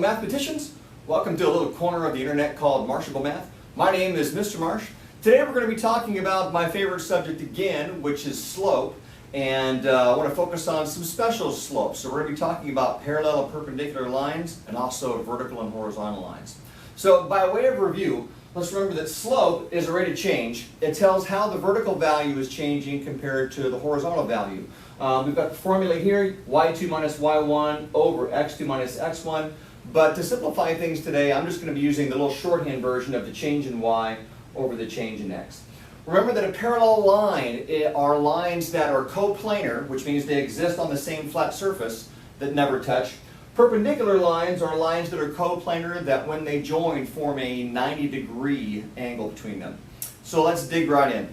mathematicians, welcome to a little corner of the internet called Marshable Math. My name is Mr. Marsh. Today we're going to be talking about my favorite subject again, which is slope, and I want to focus on some special slopes. So we're going to be talking about parallel and perpendicular lines and also vertical and horizontal lines. So by way of review, let's remember that slope is a rate of change. It tells how the vertical value is changing compared to the horizontal value. We've got the formula here, y2 minus y1 over x2 minus x1. But to simplify things today, I'm just going to be using the little shorthand version of the change in y over the change in x. Remember that a parallel line are lines that are coplanar, which means they exist on the same flat surface that never touch. Perpendicular lines are lines that are coplanar that when they join form a 90-degree angle between them. So let's dig right in.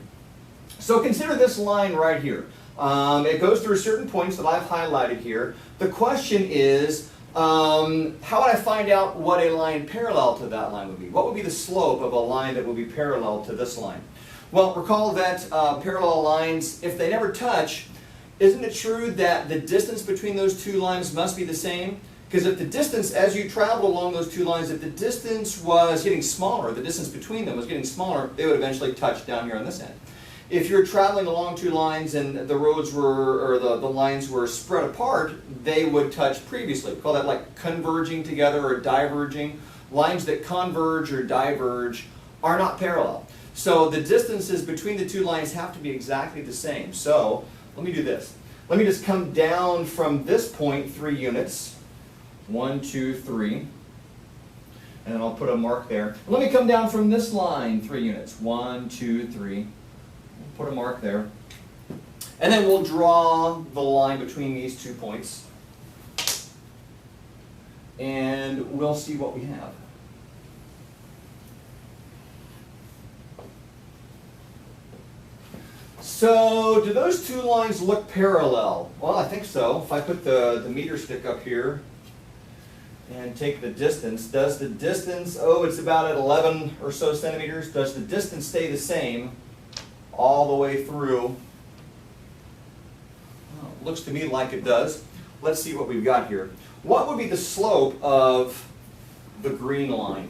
So consider this line right here. It goes through certain points that I've highlighted here. The question is, how would I find out what a line parallel to that line would be? What would be the slope of a line that would be parallel to this line? Well, recall that parallel lines, if they never touch, isn't it true that the distance between those two lines must be the same? Because if the distance, as you travel along those two lines, if the distance was getting smaller, the distance between them was getting smaller, they would eventually touch down here on this end. If you're traveling along two lines and the roads were, or the lines were spread apart, they would touch previously. We call that like converging together or diverging. Lines that converge or diverge are not parallel. So the distances between the two lines have to be exactly the same. So let me do this. Let me just come down from this point 3 units. 1, 2, 3. And then I'll put a mark there. Let me come down from this line 3 units. 1, 2, 3. Put a mark there. And then we'll draw the line between these 2 points. And we'll see what we have. So, do those 2 lines look parallel? Well, I think so. If I put the meter stick up here and take the distance, does the distance, it's about at 11 or so centimeters, does the distance stay the same all the way through? Well, looks to me like it does. Let's see what we've got here. What would be the slope of the green line?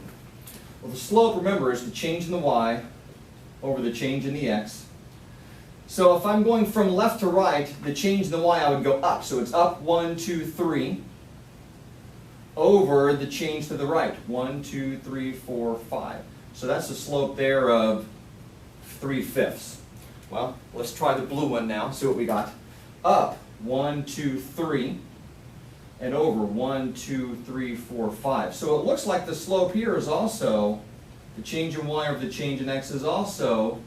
Well, the slope, remember, is the change in the y over the change in the x. So if I'm going from left to right, the change in the y, I would go up. So it's up 1, 2, 3 over the change to the right. 1, 2, 3, 4, 5. So that's the slope there of 3/5. Well, let's try the blue one now, see what we got. Up 1, 2, 3, and over 1, 2, 3, 4, 5. So it looks like the slope here is also, the change in y over the change in x is also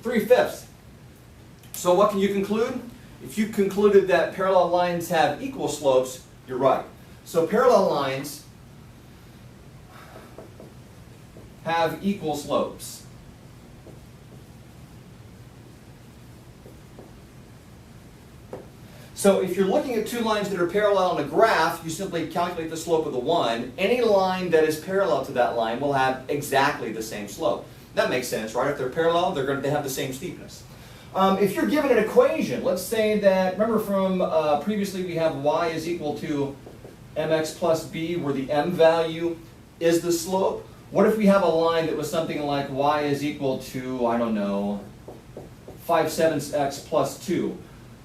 3/5. So what can you conclude? If you concluded that parallel lines have equal slopes, you're right. So parallel lines have equal slopes. So if you're looking at 2 lines that are parallel on a graph, you simply calculate the slope of the one. Any line that is parallel to that line will have exactly the same slope. That makes sense, right? If they're parallel, they have the same steepness. If you're given an equation, let's say that, remember from previously we have y is equal to mx plus b, where the m value is the slope. What if we have a line that was something like y is equal to, I don't know, 5/7 x plus 2?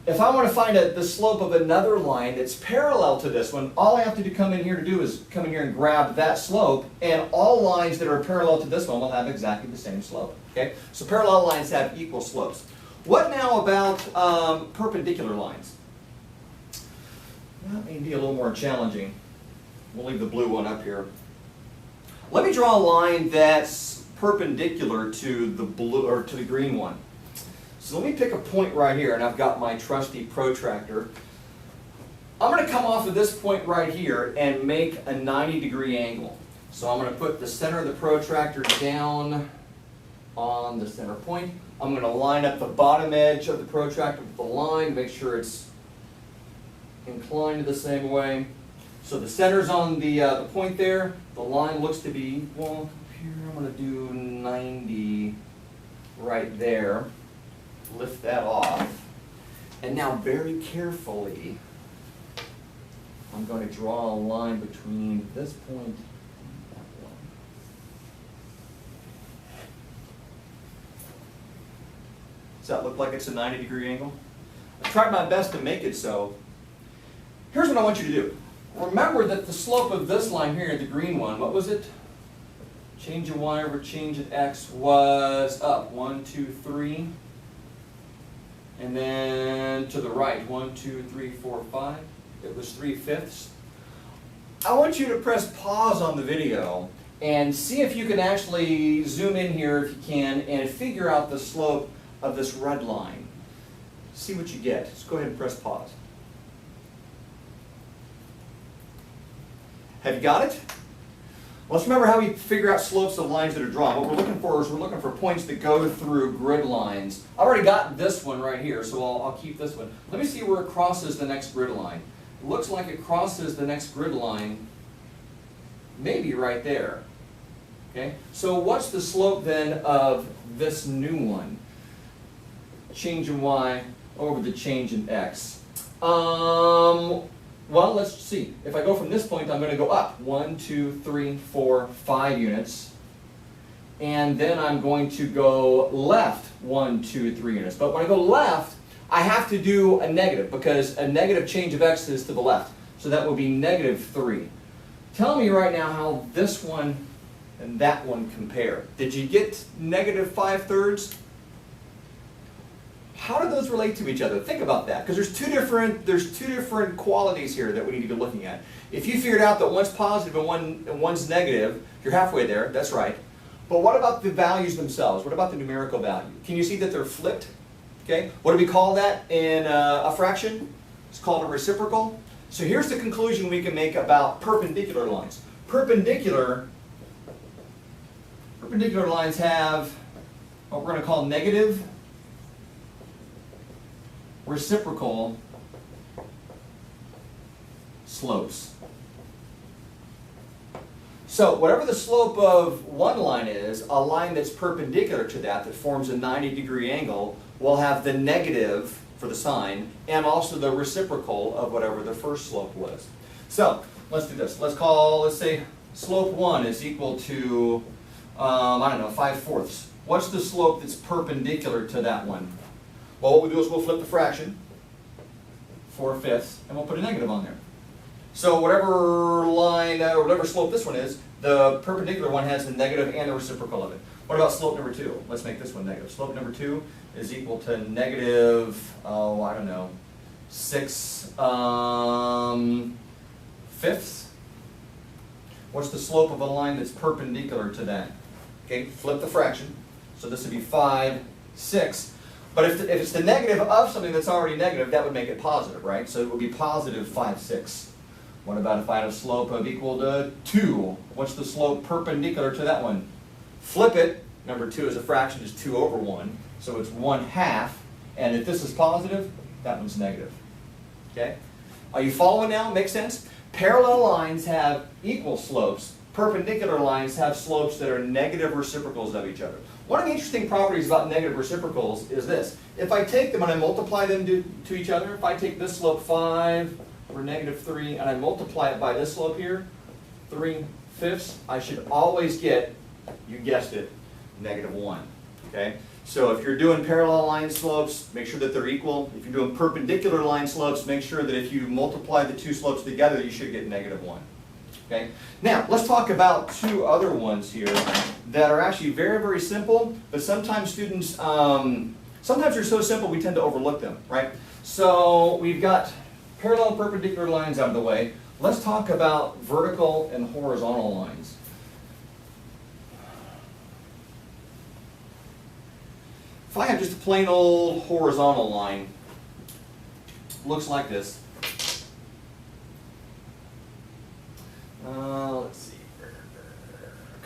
If I want to find the slope of another line that's parallel to this one, all I have to come in here to do is come in here and grab that slope, and all lines that are parallel to this one will have exactly the same slope. Okay? So parallel lines have equal slopes. What now about perpendicular lines? That may be a little more challenging. We'll leave the blue one up here. Let me draw a line that's perpendicular to the blue or to the green one. So let me pick a point right here, and I've got my trusty protractor. I'm going to come off of this point right here and make a 90-degree angle. So I'm going to put the center of the protractor down on the center point. I'm going to line up the bottom edge of the protractor with the line, make sure it's inclined the same way. So the center's on the point there. The line looks to be, well, here I'm going to do 90 right there. Lift that off. And now very carefully I'm going to draw a line between this point and that one. Does that look like it's a 90-degree angle? I tried my best to make it so. Here's what I want you to do. Remember that the slope of this line here, the green one, what was it? Change of y over change of x was up. 1, 2, 3. And then to the right, 1, 2, 3, 4, 5. It was 3/5. I want you to press pause on the video and see if you can actually zoom in here if you can and figure out the slope of this red line. See what you get. Just go ahead and press pause. Have you got it? Let's remember how we figure out slopes of lines that are drawn. What we're looking for is we're looking for points that go through grid lines. I've already got this one right here, so I'll keep this one. Let me see where it crosses the next grid line. It looks like it crosses the next grid line maybe right there. Okay? So what's the slope then of this new one? Change in y over the change in x. Well, let's see. If I go from this point, I'm going to go up 1, 2, 3, 4, 5 units. And then I'm going to go left 1, 2, 3 units. But when I go left, I have to do a negative because a negative change of x is to the left. So that would be -3. Tell me right now how this one and that one compare. Did you get -5/3? How do those relate to each other? Think about that, because there's two different qualities here that we need to be looking at. If you figured out that one's positive and one's negative, you're halfway there, that's right. But what about the values themselves? What about the numerical value? Can you see that they're flipped? Okay, what do we call that in a fraction? It's called a reciprocal. So here's the conclusion we can make about perpendicular lines. Perpendicular lines have what we're going to call negative reciprocal slopes. So whatever the slope of one line is, a line that's perpendicular to that forms a 90-degree angle will have the negative for the sign and also the reciprocal of whatever the first slope was. So let's do this. Let's say slope 1 is equal to, I don't know, 5/4. What's the slope that's perpendicular to that one? Well, what we'll do is we'll flip the fraction, 4/5, and we'll put a negative on there. So whatever line, or whatever slope this one is, the perpendicular one has the negative and the reciprocal of it. What about slope number 2? Let's make this one negative. Slope number 2 is equal to negative, I don't know, 6/5. What's the slope of a line that's perpendicular to that? Okay, flip the fraction. So this would be 5/6. But if it's the negative of something that's already negative, that would make it positive, right? So it would be positive 5/6. What about if I had a slope of equal to 2? What's the slope perpendicular to that one? Flip it. Number 2 is a fraction, is 2/1. So it's 1/2. And if this is positive, that one's negative. Okay? Are you following now? Make sense? Parallel lines have equal slopes. Perpendicular lines have slopes that are negative reciprocals of each other. One of the interesting properties about negative reciprocals is this. If I take them and I multiply them to each other, if I take this slope 5 over -3 and I multiply it by this slope here, 3/5, I should always get, you guessed it, -1. Okay? So if you're doing parallel line slopes, make sure that they're equal. If you're doing perpendicular line slopes, make sure that if you multiply the two slopes together, you should get -1. Okay? Now, let's talk about two other ones here that are actually very, very simple, but sometimes students, sometimes they're so simple we tend to overlook them, right? So we've got parallel and perpendicular lines out of the way. Let's talk about vertical and horizontal lines. If I have just a plain old horizontal line, looks like this. Let's see,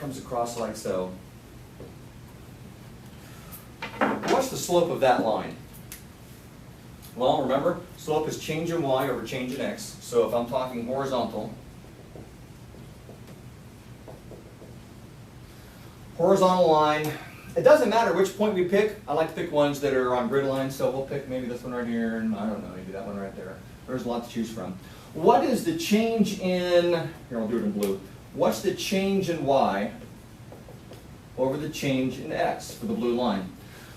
comes across like so. What's the slope of that line? Well, remember, slope is change in y over change in x. So if I'm talking horizontal, horizontal line, it doesn't matter which point we pick. I like to pick ones that are on grid lines, so we'll pick maybe this one right here, and I don't know, maybe that one right there. There's a lot to choose from. What is the change in, here I'll do it in blue, what's the change in y over the change in x for the blue line?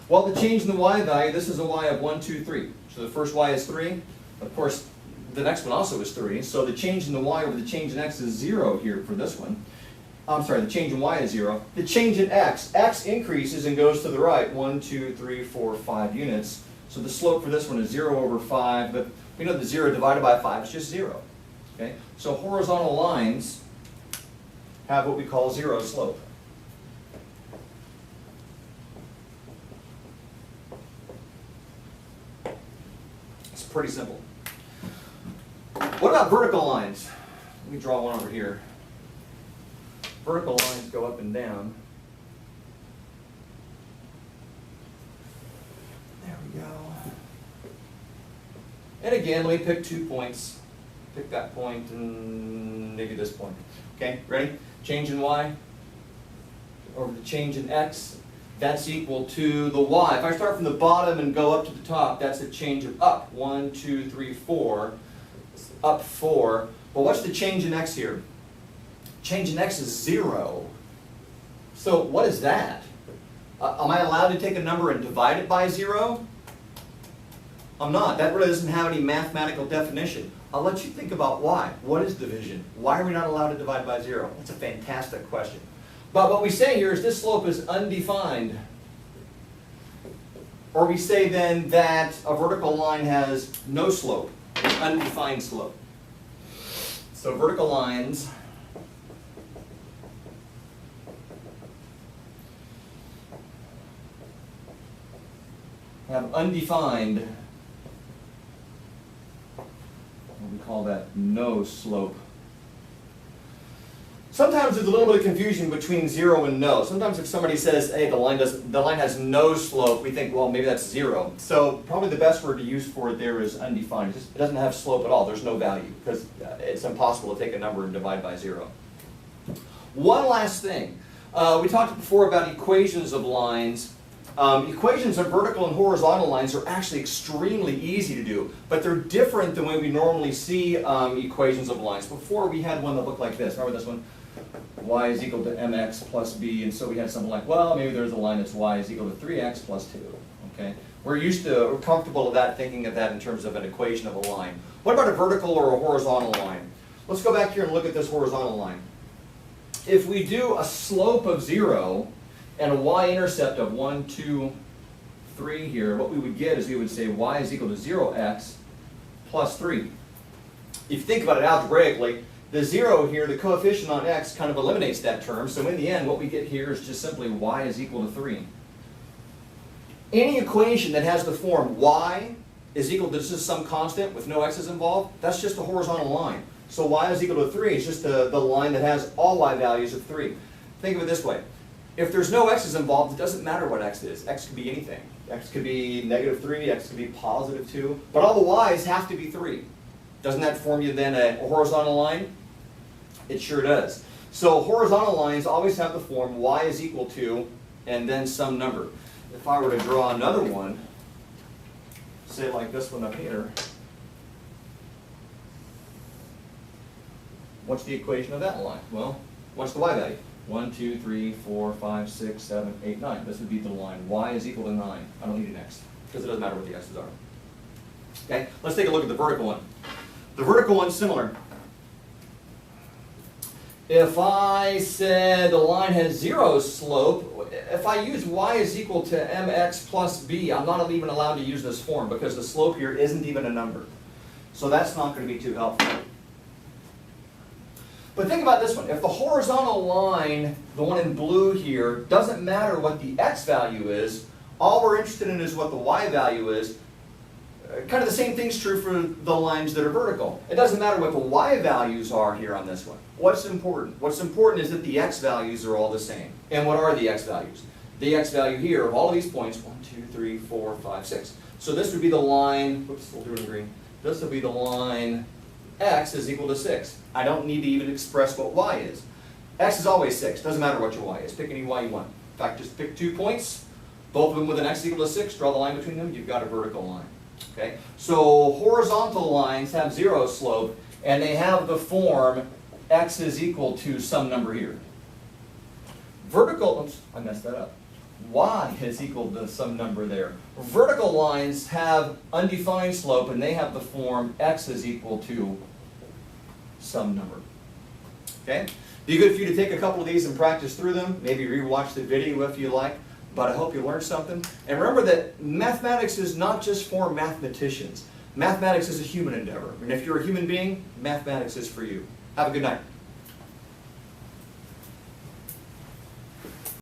Well, the change in the y value, this is a y of 1, 2, 3. So the first y is 3. Of course, the next one also is 3. So the change in the y over the change in x is 0 here for this one. I'm sorry, the change in y is 0. The change in x increases and goes to the right, 1, 2, 3, 4, 5 units. So the slope for this one is 0 over 5, but we know that 0 divided by 5 is just 0. Okay? So horizontal lines have what we call 0 slope. It's pretty simple. What about vertical lines? Let me draw one over here. Vertical lines go up and down. There we go. And again, let me pick 2 points. Pick that point and maybe this point. Okay, ready? Change in y over the change in x. That's equal to the y. If I start from the bottom and go up to the top, that's a change of up. 1, 2, 3, 4. Up 4. Well, what's the change in x here? Change in x is 0. So what is that? Am I allowed to take a number and divide it by 0? I'm not. That really doesn't have any mathematical definition. I'll let you think about why. What is division? Why are we not allowed to divide by 0? That's a fantastic question. But what we say here is this slope is undefined. Or we say then that a vertical line has no slope, undefined slope. So vertical lines have undefined, we call that no slope. Sometimes there's a little bit of confusion between 0 and no. Sometimes if somebody says, hey, the line has no slope, we think, well, maybe that's 0. So probably the best word to use for it there is undefined. It doesn't have slope at all. There's no value because it's impossible to take a number and divide by 0. One last thing. We talked before about equations of lines. Equations of vertical and horizontal lines are actually extremely easy to do, but they're different than the way we normally see equations of lines. Before we had one that looked like this. Remember this one? Y is equal to mx plus b, and so we had something like, well, maybe there's a line that's y is equal to 3x plus 2. Okay? We're comfortable with that, thinking of that in terms of an equation of a line. What about a vertical or a horizontal line? Let's go back here and look at this horizontal line. If we do a slope of 0, and a y-intercept of 1, 2, 3 here, what we would get is we would say y is equal to 0x plus 3. If you think about it algebraically, the 0 here, the coefficient on x, kind of eliminates that term. So in the end, what we get here is just simply y is equal to 3. Any equation that has the form y is equal to just some constant with no x's involved, that's just a horizontal line. So y is equal to 3 is just the line that has all y values of 3. Think of it this way. If there's no x's involved, it doesn't matter what x is. X could be anything. X could be negative 3, x could be positive 2, but all the y's have to be 3. Doesn't that form you then a horizontal line? It sure does. So horizontal lines always have the form y is equal to, and then some number. If I were to draw another one, say like this one up here, what's the equation of that line? Well, what's the y value? 1, 2, 3, 4, 5, 6, 7, 8, 9. This would be the line. Y is equal to 9. I don't need an x, because it doesn't matter what the x's are. Okay, let's take a look at the vertical one. The vertical one's similar. If I said the line has 0 slope, if I use y is equal to mx plus b, I'm not even allowed to use this form because the slope here isn't even a number. So that's not going to be too helpful. But think about this one. If the horizontal line, the one in blue here, doesn't matter what the x value is, all we're interested in is what the y value is. Kind of the same thing's true for the lines that are vertical. It doesn't matter what the y values are here on this one. What's important? What's important is that the x values are all the same. And what are the x values? The x value here of all of these points, 1, 2, 3, 4, 5, 6. So this would be the line, whoops, we'll do it in green. This would be the line x is equal to 6. I don't need to even express what y is. X is always 6. Doesn't matter what your y is. Pick any y you want. In fact, just pick 2 points, both of them with an x equal to 6, draw the line between them, you've got a vertical line. Okay? So horizontal lines have 0 slope, and they have the form x is equal to some number here. Vertical, oops, I messed that up. Y is equal to some number there. Vertical lines have undefined slope, and they have the form x is equal to some number. Okay? Be good for you to take a couple of these and practice through them. Maybe rewatch the video if you like. But I hope you learned something. And remember that mathematics is not just for mathematicians. Mathematics is a human endeavor. And if you're a human being, mathematics is for you. Have a good night.